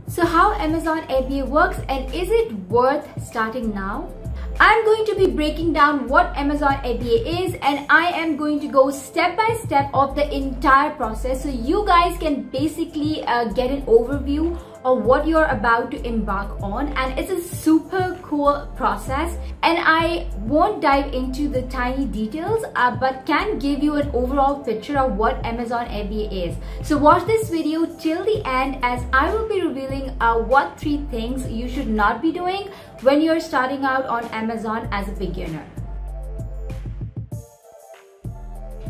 So how Amazon FBA works and is it worth starting now? I'm going to be breaking down what Amazon FBA is, and I am going to go step by step of the entire process so you guys can basically get an overview of what you're about to embark on. And it's a super cool process, and I won't dive into the tiny details but can give you an overall picture of what Amazon FBA is. So watch this video till the end, as I will be revealing what 3 things you should not be doing when you're starting out on Amazon as a beginner.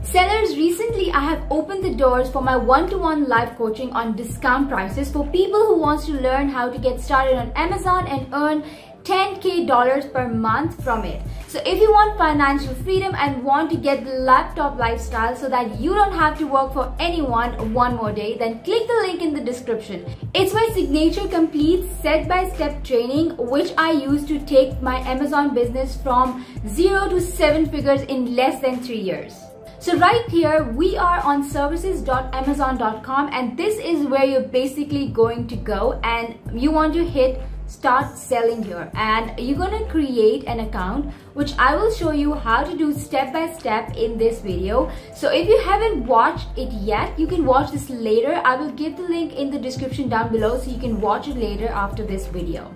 Sellers, recently I have opened the doors for my one-to-one live coaching on discount prices for people who wants to learn how to get started on Amazon and earn $10K per month from it. So if you want financial freedom and want to get the laptop lifestyle so that you don't have to work for anyone one more day, then click the link in the description. It's my signature complete step-by-step training which I use to take my Amazon business from 0 to 7 figures in less than 3 years. So right here we are on services.amazon.com, and this is where you're basically going to go, and you want to hit start selling here, and you're gonna create an account, which I will show you how to do step by step in this video. So if you haven't watched it yet, you can watch this later. I will give the link in the description down below so you can watch it later after this video.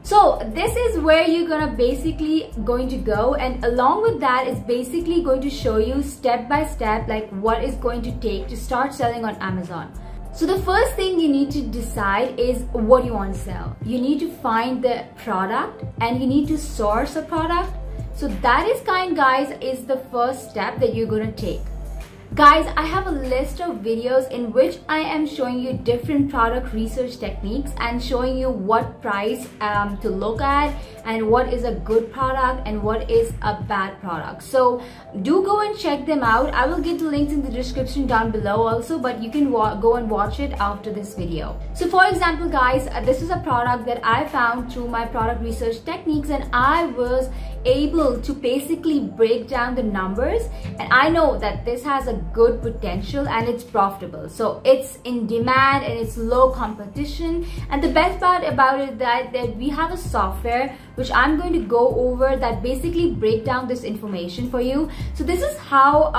So this is where you're gonna basically going to go, and along with that is basically going to show you step by step like what is going to take to start selling on Amazon. So the first thing you need to decide is what you want to sell. You need to find the product and you need to source a product. So that is guys, is the first step that you're gonna take. Guys, I have a list of videos in which I am showing you different product research techniques and showing you what price to look at and what is a good product and what is a bad product. So do go and check them out. I will give the links in the description down below also, but you can go and watch it after this video. So for example guys, this is a product that I found through my product research techniques, and I was able to basically break down the numbers, and I know that this has a good potential and it's profitable. So it's in demand and it's low competition, and the best part about it that we have a software which I'm going to go over that basically break down this information for you. So this is how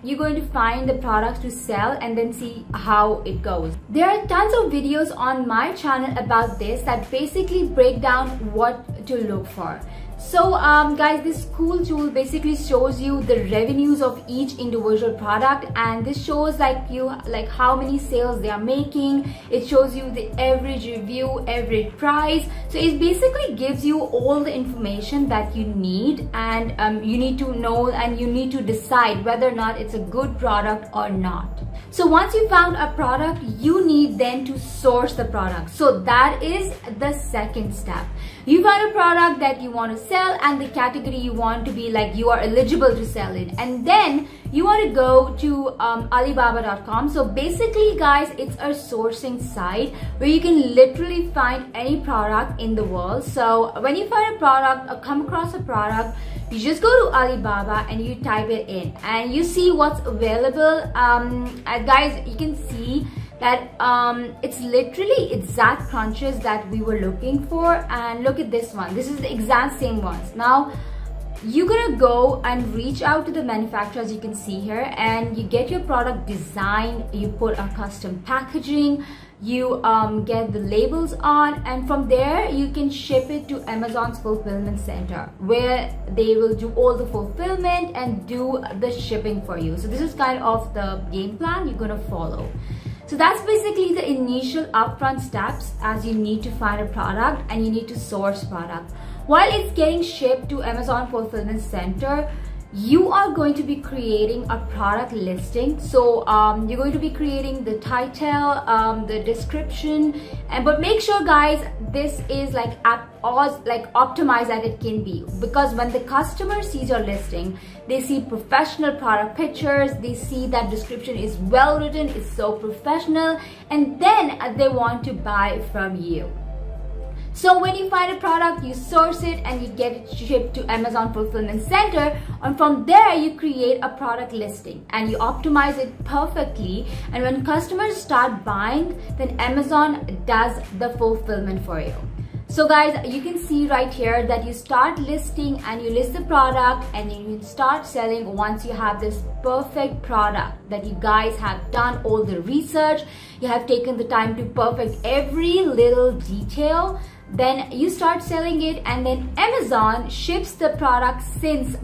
you're going to find the products to sell and then see how it goes. There are tons of videos on my channel about this that basically break down what to look for. So guys, this cool tool basically shows you the revenues of each individual product, and this shows like how many sales they are making. It shows you the average review, average price. So it basically gives you all the information that you need, and you need to know and you need to decide whether or not it's a good product or not. So once you found a product, you need then to source the product. So that is the second step. You found a product that you want to sell and the category you want to be like you are eligible to sell in, and then you want to go to Alibaba.com. So basically guys, it's a sourcing site where you can literally find any product in the world. So when you find a product or come across a product, you just go to Alibaba and you type it in and you see what's available. Guys, you can see that it's literally exact crunches that we were looking for, and look at this one. This is the exact same ones. Now you're gonna go and reach out to the manufacturer, as you can see here, and you get your product designed, you put a custom packaging, you get the labels on, and from there you can ship it to Amazon's fulfillment center where they will do all the fulfillment and do the shipping for you. So this is kind of the game plan you're gonna follow. So that's basically the initial upfront steps, as you need to find a product and you need to source product. While it's getting shipped to Amazon Fulfillment Center, you are going to be creating a product listing. So you're going to be creating the title, the description, but make sure guys this is like optimized as it can be, because when the customer sees your listing, they see professional product pictures, they see that description is well written, it's so professional, and then they want to buy from you. So when you find a product, you source it and you get it shipped to Amazon Fulfillment Center, and from there you create a product listing and you optimize it perfectly, and when customers start buying, then Amazon does the fulfillment for you. So guys, you can see right here that you start listing and you list the product, and then you start selling once you have this perfect product that you guys have done all the research, you have taken the time to perfect every little detail. Then you start selling it, and then Amazon ships the product. Since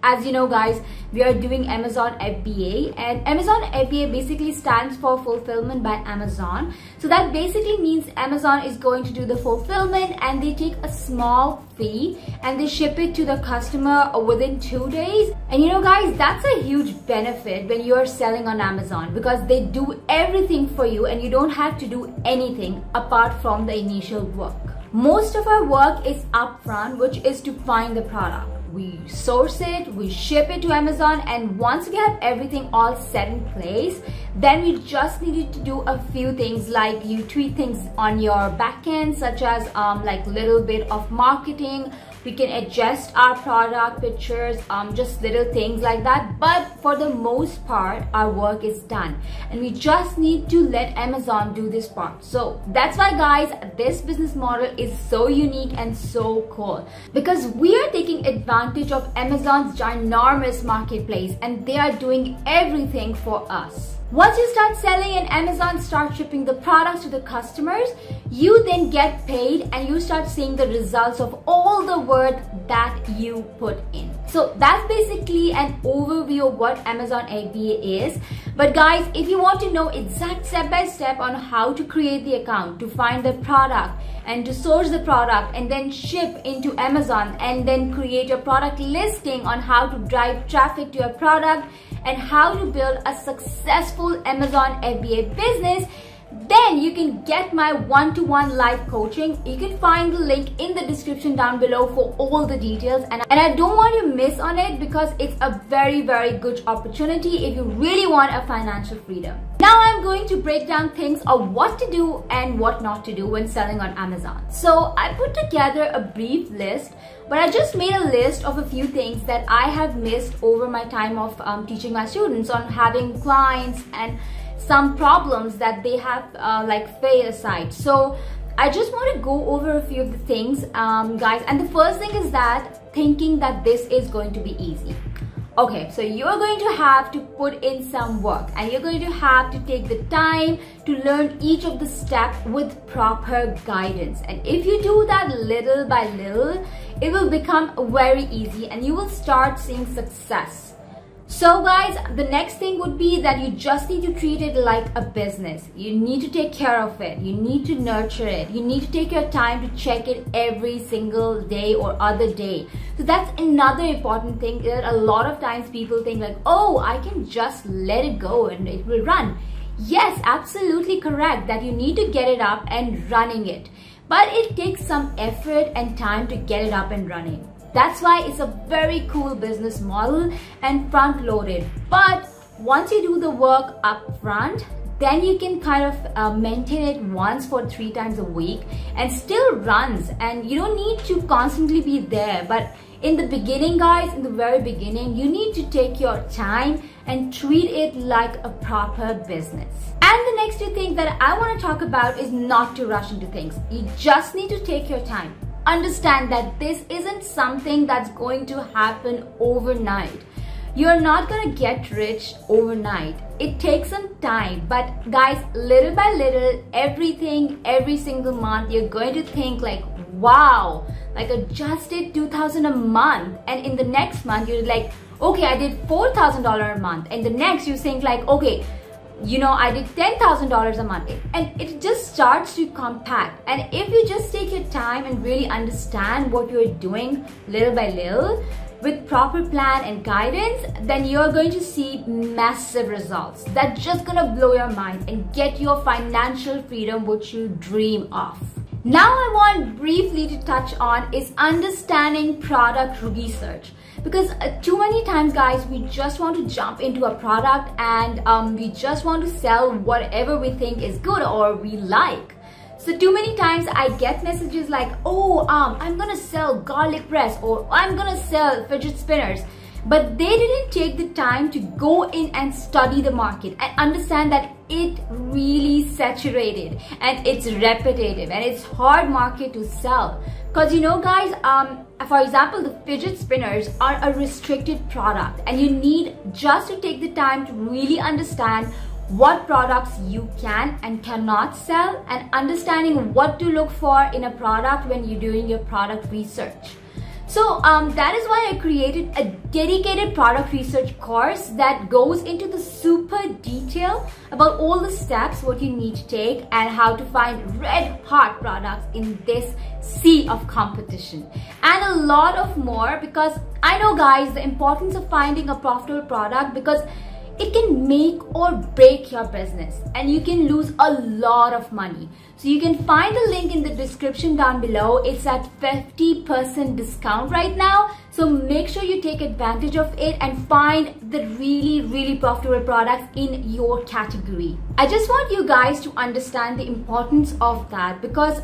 as you know guys, we are doing Amazon FBA, and Amazon FBA basically stands for Fulfillment by Amazon. So that basically means Amazon is going to do the fulfillment, and they take a small fee and they ship it to the customer within 2 days. And you know guys, that's a huge benefit when you are selling on Amazon, because they do everything for you and you don't have to do anything apart from the initial work. Most of our work is upfront, which is to find the product. We source it, we ship it to Amazon, and once we have everything all set in place, then we just needed to do a few things, like you tweak things on your backend, such as like little bit of marketing. We can adjust our product pictures, just little things like that. But for the most part, our work is done, and we just need to let Amazon do this part. So that's why guys, this business model is so unique and so cool, because we are taking advantage of Amazon's ginormous marketplace, and they are doing everything for us. Once you start selling and Amazon starts shipping the products to the customers, you then get paid and you start seeing the results of all the work that you put in. So that's basically an overview of what Amazon FBA is. But guys, if you want to know exact step by step on how to create the account, to find the product and to source the product and then ship into Amazon, and then create a product listing on how to drive traffic to your product and how to build a successful Amazon FBA business, then you can get my one-to-one live coaching. You can find the link in the description down below for all the details, and I don't want you to miss on it, because it's a very good opportunity if you really want a financial freedom. Now I'm going to break down things of what to do and what not to do when selling on Amazon. So I put together a brief list, but I just made a list of a few things that I have missed over my time of teaching my students on having clients, and some problems that they have like faced aside. So I just want to go over a few of the things guys, and the first thing is that thinking that this is going to be easy. Okay, so you're going to have to put in some work, and you're going to have to take the time to learn each of the steps with proper guidance. And if you do that little by little, it will become very easy and you will start seeing success. So guys, the next thing would be that you just need to treat it like a business. You need to take care of it. You need to nurture it. You need to take your time to check it every single day or other day. So that's another important thing, that a lot of times people think like, oh, I can just let it go and it will run. Yes, absolutely correct, that you need to get it up and running it. But it takes some effort and time to get it up and running. That's why it's a very cool business model and front loaded. But once you do the work up front, then you can kind of maintain it once for 3 times a week and still runs, and you don't need to constantly be there. But in the beginning guys, in the very beginning, you need to take your time and treat it like a proper business. And the next 2 things that I want to talk about is not to rush into things. You just need to take your time. Understand that this isn't something that's going to happen overnight. You're not gonna get rich overnight. It takes some time, but guys, little by little, every single month, you're going to think like, wow, like I just did $2,000 a month, and in the next month you're like, okay, I did $4,000 a month, and the next you think like, okay, you know, I did $10,000 a month, and it just starts to compact. And if you just take your time and really understand what you're doing little by little with proper plan and guidance, then you're going to see massive results that's just gonna blow your mind and get your financial freedom which you dream of. Now I want briefly to touch on is understanding product research, because too many times guys, we just want to jump into a product and we just want to sell whatever we think is good or we like. So too many times I get messages like, oh, I'm gonna sell garlic press, or I'm gonna sell fidget spinners. But they didn't take the time to go in and study the market and understand that it really saturated and it's repetitive and it's hard market to sell. Because you know guys, for example, the fidget spinners are a restricted product, and you need just to take the time to really understand what products you can and cannot sell, and understanding what to look for in a product when you're doing your product research. So that is why I created a dedicated product research course that goes into the super detail about all the steps what you need to take and how to find red hot products in this sea of competition, and a lot of more, because I know guys the importance of finding a profitable product, because it can make or break your business and you can lose a lot of money. So you can find the link in the description down below. It's at 50% discount right now. So make sure you take advantage of it and find the really profitable products in your category. I just want you guys to understand the importance of that, because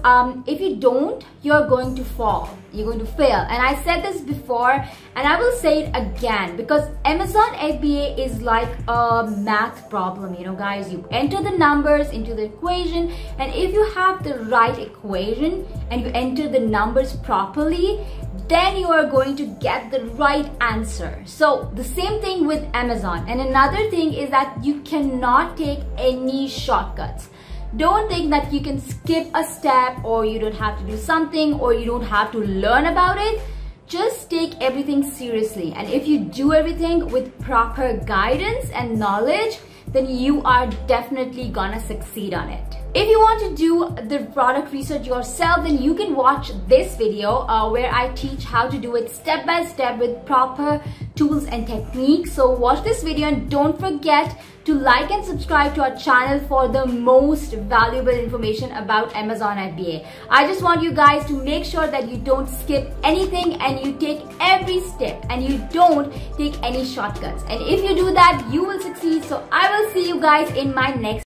if you don't, you're going to fall. You're going to fail. And I said this before and I will say it again, because Amazon FBA is like a math problem. You know guys, you enter the numbers into the equation, and if you have the right equation and you enter the numbers properly, then you are going to get the right answer. So the same thing with Amazon. And another thing is that you cannot take any shortcuts. Don't think that you can skip a step, or you don't have to do something, or you don't have to learn about it. Just take everything seriously. And if you do everything with proper guidance and knowledge, then you are definitely gonna succeed on it. If you want to do the product research yourself, then you can watch this video where I teach how to do it step by step with proper tools and techniques. So watch this video, and don't forget to like and subscribe to our channel for the most valuable information about Amazon FBA. I just want you guys to make sure that you don't skip anything and you take every step and you don't take any shortcuts. And if you do that, you will succeed. So I will see you guys in my next